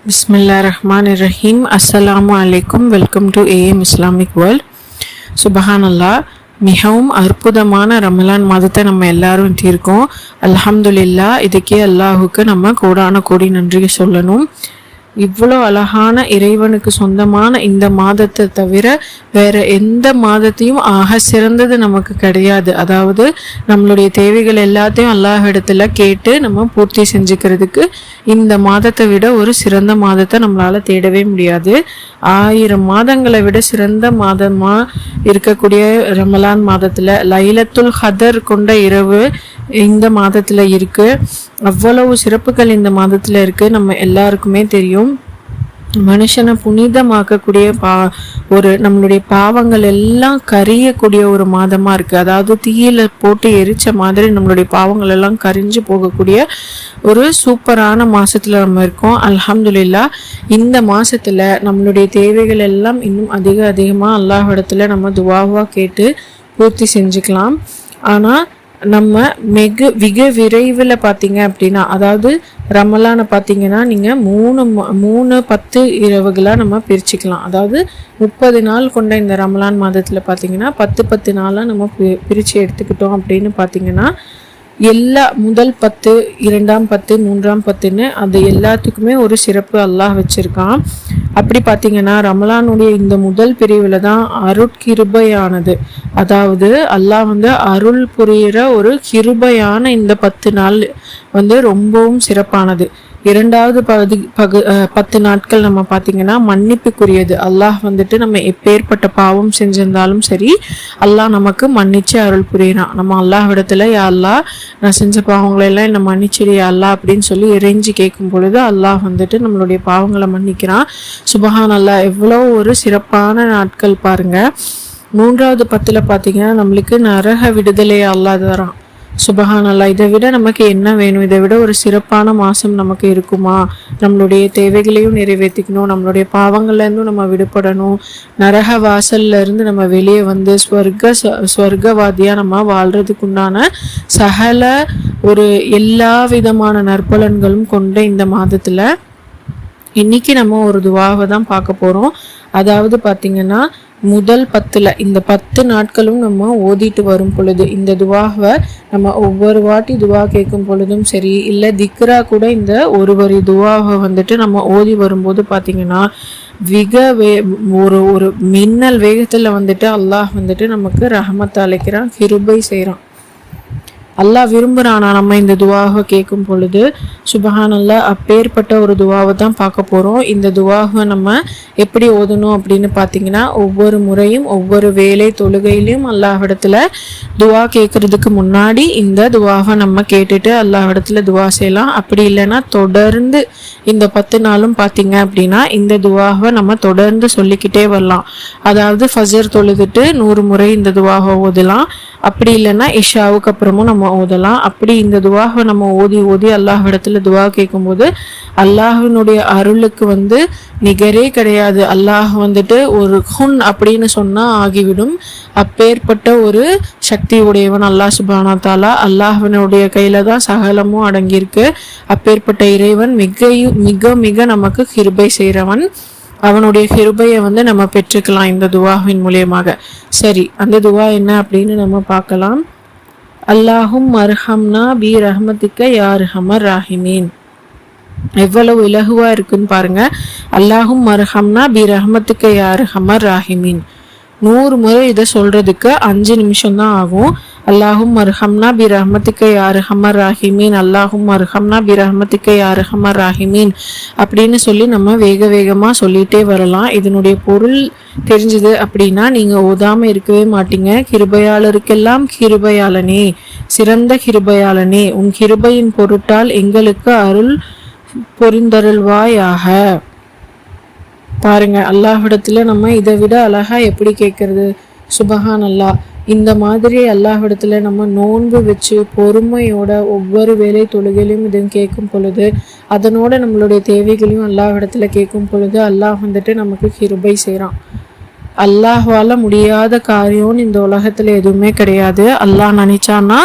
Bismillahirrahmanirrahim. Assalamu alaikum. Welcome to AM Islamic World. சுபஹானல்லா, மிகவும் அற்புதமான ரமலான் மாதத்தை நம்ம எல்லாரும் எட்டியிருக்கோம். அல்ஹம்துலில்லா, இதுக்கே அல்லாஹுக்கு நம்ம கோடான கோடி நன்றி சொல்லணும். இவ்வளோ அழகான இறைவனுக்கு சொந்தமான இந்த மாதத்தை தவிர வேற எந்த மாதத்தையும் ஆக சிறந்தது நமக்கு கிடையாது. அதாவது நம்மளுடைய தேவைகள் எல்லாத்தையும் அல்லாஹ் இடத்துல கேட்டு நம்ம பூர்த்தி செஞ்சுக்கிறதுக்கு இந்த மாதத்தை விட ஒரு சிறந்த மாதத்தை நம்மளால தேடவே முடியாது. 1000 மாதங்களை விட சிறந்த மாதமா இருக்கக்கூடிய ரமலான் மாதத்துல லைலத்துல் கத்ர் கொண்ட இரவு இந்த மாதத்துல இருக்கு. அவ்வளவு சிறப்புகள் இந்த மாதத்துல இருக்கு. நம்ம எல்லாருக்குமே தெரியும். மனுஷனை புனிதமாக்கக்கூடிய ஒரு நம்மளுடைய பாவங்கள் எல்லாம் கரியக்கூடிய ஒரு மாதமா இருக்கு. அதாவது தீயில போட்டு எரிச்ச மாதிரி நம்மளுடைய பாவங்கள் எல்லாம் கரிஞ்சு போகக்கூடிய ஒரு சூப்பரான மாசத்துல நம்ம இருக்கோம். அல்ஹம்துலில்லா, இந்த மாசத்துல நம்மளுடைய தேவைகள் எல்லாம் இன்னும் அதிகமா அல்லாஹ் இடத்துல நம்ம துவாவா கேட்டு பூர்த்தி செஞ்சுக்கலாம். ஆனா நம்ம மிக விரைவில் பார்த்தீங்க அப்படின்னா, அதாவது ரமலானை பார்த்தீங்கன்னா நீங்கள் மூணு 10 இரவுகளாக நம்ம பிரிச்சுக்கலாம். அதாவது 30 நாள் கொண்ட இந்த ரமலான் மாதத்தில் பார்த்தீங்கன்னா 10 நாளாக நம்ம பிரித்து எடுத்துக்கிட்டோம் அப்படின்னு பார்த்தீங்கன்னா, எல்லா முதல் 10, 2ஆம் 10, 3ஆம் 10ன்னு அது எல்லாத்துக்குமே ஒரு சிறப்பு அல்லாஹ் வச்சிருக்கான். அப்படி பார்த்தீங்கன்னா ரமலானுடைய இந்த முதல் பிரிவில் தான் அருட்கிருபையானது. அதாவது அல்லாஹ் அருள் புரிகிற ஒரு கிருபையான இந்த 10 நாள் ரொம்பவும் சிறப்பானது. 2வது 10 நாட்கள் நம்ம பார்த்தீங்கன்னா மன்னிப்புக்குரியது. அல்லாஹ் நம்ம எப்பேற்பட்ட பாவம் செஞ்சிருந்தாலும் சரி, அல்லாஹ் நமக்கு மன்னிச்சு அருள் புரியிறான். நம்ம அல்லாஹ் இடத்துல யா அல்லாஹ், நான் செஞ்ச பாவங்களை எல்லாம் என்ன மன்னிச்சிடு யா அல்லாஹ் அப்படின்னு சொல்லி இறைஞ்சி கேட்கும் பொழுது அல்லாஹ் நம்மளுடைய பாவங்களை மன்னிக்கிறான். சுபஹான் அல்லாஹ், எவ்வளோ ஒரு சிறப்பான நாட்கள் பாருங்க. 3வது 10ல் பார்த்தீங்கன்னா நம்மளுக்கு நரக விடுதலையை அல்லாஹ் தரான். சுபஹான் அல்லாஹ், இதை விட நமக்கு என்ன வேணும்? இதை விட ஒரு சிறப்பான மாதம் நமக்கு இருக்குமா? நம்மளுடைய தேவைகளையும் நிறைவேற்றிக்கணும், நம்மளுடைய பாவங்கள்லேருந்தும் நம்ம விடுபடணும், நரக வாசல்ல இருந்து நம்ம வெளியே ஸ்வர்கவாதியாக நம்ம வாழ்கிறதுக்கு உண்டான சகல ஒரு எல்லா விதமான நற்பலன்களும் கொண்ட இந்த மாதத்தில் இன்னைக்கு நம்ம ஒரு துவாவை தான் பார்க்க போகிறோம். அதாவது பார்த்திங்கன்னா முதல் 10ல் இந்த 10 நாட்களும் நம்ம ஓதிட்டு வரும் பொழுது இந்த துவாவை நம்ம ஒவ்வொரு வாட்டி துவா கேட்கும் பொழுதும் சரி, இல்லை திக்ரா கூட இந்த ஒரு வரி துவாவை நம்ம ஓதி வரும்போது பார்த்திங்கன்னா ஒரு மின்னல் வேகத்தில் அல்லாஹ் நமக்கு ரஹமத் அழைக்கிறான், கிருபை செய்கிறான். அல்லாஹ் விரும்புகிறானா நம்ம இந்த துவாவை கேட்கும் பொழுது. சுபஹான் அல்லாஹ், அப்பேற்பட்ட ஒரு துவாவை தான் பார்க்க போகிறோம். இந்த துவாவை நம்ம எப்படி ஓதணும் அப்படின்னு பார்த்தீங்கன்னா, ஒவ்வொரு முறையும் ஒவ்வொரு வேலை தொழுகையிலையும் அல்லாஹ்விடத்தில் துவா கேட்கறதுக்கு முன்னாடி இந்த துவாவை நம்ம கேட்டுட்டு அல்லாஹ்விடத்தில் துவா செய்யலாம். அப்படி இல்லைன்னா தொடர்ந்து இந்த 10 நாளும் பார்த்தீங்க அப்படின்னா இந்த துவாவை நம்ம தொடர்ந்து சொல்லிக்கிட்டே வரலாம். அதாவது ஃபஜர் தொழுதுட்டு 100 முறை இந்த துவாவை ஓதலாம். அப்படி இல்லைன்னா இஷாவுக்கு அப்புறமும் நம்ம ஓதலாம். அப்படி இந்த துவாவை நம்ம ஓதி அல்லாஹ்விடத்துல துவா கேட்கும்போது அல்லாஹ்வினுடைய அருளுக்கு நிகரே கிடையாது. அல்லாஹ் ஒரு ஹுன் அப்படின்னு சொன்னா ஆகிவிடும். அப்பேற்பட்ட ஒரு சக்தி உடையவன் அல்லாஹ் சுப்ஹானஹு வ தஆலா. அல்லாஹ்வினுடைய கையில தான் சகலமும் அடங்கியிருக்கு. அப்பேற்பட்ட இறைவன் மிக மிக நமக்கு கிருபை செய்கிறவன். அவனுடைய கிருபையை நம்ம பெற்றுக்கலாம் இந்த துவாவின் மூலியமாக. சரி, அந்த துவா என்ன அப்படின்னு நம்ம பார்க்கலாம். அல்லாஹும் மர்ஹம்னா பி ரஹ்மத்திக்க யா அர்ஹமர் ராஹிமீன். எவ்வளவு இலகுவா இருக்குன்னு பாருங்க. அல்லாஹும் மர்ஹம்னா பி ரஹ்மத்திக்க யா அர்ஹமர் ராஹிமீன் 100 முறை இதை சொல்றதுக்கு 5 நிமிஷம் தான் ஆகும். அல்லாஹும் அர்ஹம்னா பி ரஹ்மத்திக்க யா அர்ஹமர் ராஹிமீன், அல்லாஹும் அர்ஹம்னா பி ரஹ்மத்திக்க யா அர்ஹமர் ராஹிமீன் அப்படின்னு சொல்லி நம்ம வேகமா சொல்லிட்டே வரலாம். இதனுடைய பொருள் தெரிஞ்சது அப்படின்னா நீங்க ஓதாம இருக்கவே மாட்டீங்க. கிருபையாளருக்கெல்லாம் கிருபையாளனே, சிறந்த கிருபையாளனே, உன் கிருபையின் பொருட்டால் எங்களுக்கு அருள் பொரிந்தருள்வாயாக. பாருங்க, அல்லாஹ்விடத்துல நம்ம இதை விட அழகா எப்படி கேட்கறது? சுபஹான் அல்லாஹ். இந்த மாதிரி அல்லாஹ்விடத்துல நம்ம நோன்பு வச்சு பொறுமையோட ஒவ்வொரு வேலை தொழுகையிலையும் இதையும் கேட்கும் பொழுது, அதனோட நம்மளுடைய தேவைகளையும் அல்லாஹ்விடத்துல கேட்கும் பொழுது அல்லாஹ் நமக்கு கிருபை செய்கிறான். அல்லாஹ்வால முடியாத காரியம்னு இந்த உலகத்தில் எதுவுமே கிடையாது. அல்லாஹ் நினைச்சான்னா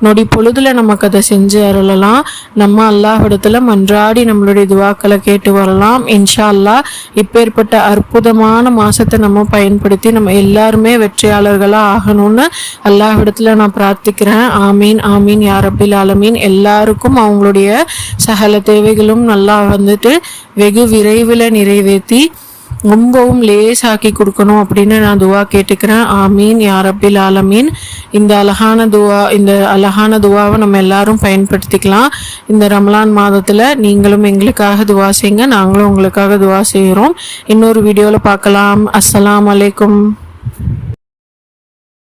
நொடி பொழுதுல நமக்கு அதை செஞ்சு அருளலாம். நம்ம அல்லாஹ்விடத்துல மன்றாடி நம்மளுடைய துவாக்களை கேட்டு வரலாம். இன்ஷா அல்லாஹ் இப்பேற்பட்ட அற்புதமான மாசத்தை நம்ம பயன்படுத்தி நம்ம எல்லாருமே வெற்றியாளர்களாக ஆகணும்னு அல்லாஹ்விடத்துல நான் பிரார்த்திக்கிறேன். ஆமீன் ஆமீன் யா ரப்பில் ஆலமீன். எல்லாருக்கும் அவங்களுடைய சகல தேவைகளும் நல்லா வந்துட்டு வெகு விரைவில் நிறைவேற்றி ரொம்பவும் லேசாக்கி கொடுக்கணும் அப்படின்னு நான் துவா கேட்டுக்கிறேன். ஆமீன் யா ரப்பில் ஆலமீன். இந்த அழகான துவாவை நம்ம எல்லாரும் பயன்படுத்திக்கலாம். இந்த ரமலான் மாதத்தில் நீங்களும் எங்களுக்காக துவா செய்யுங்க, நாங்களும் உங்களுக்காக துவா செய்கிறோம். இன்னொரு வீடியோவில் பார்க்கலாம். அஸ்ஸலாமு அலைக்கும்.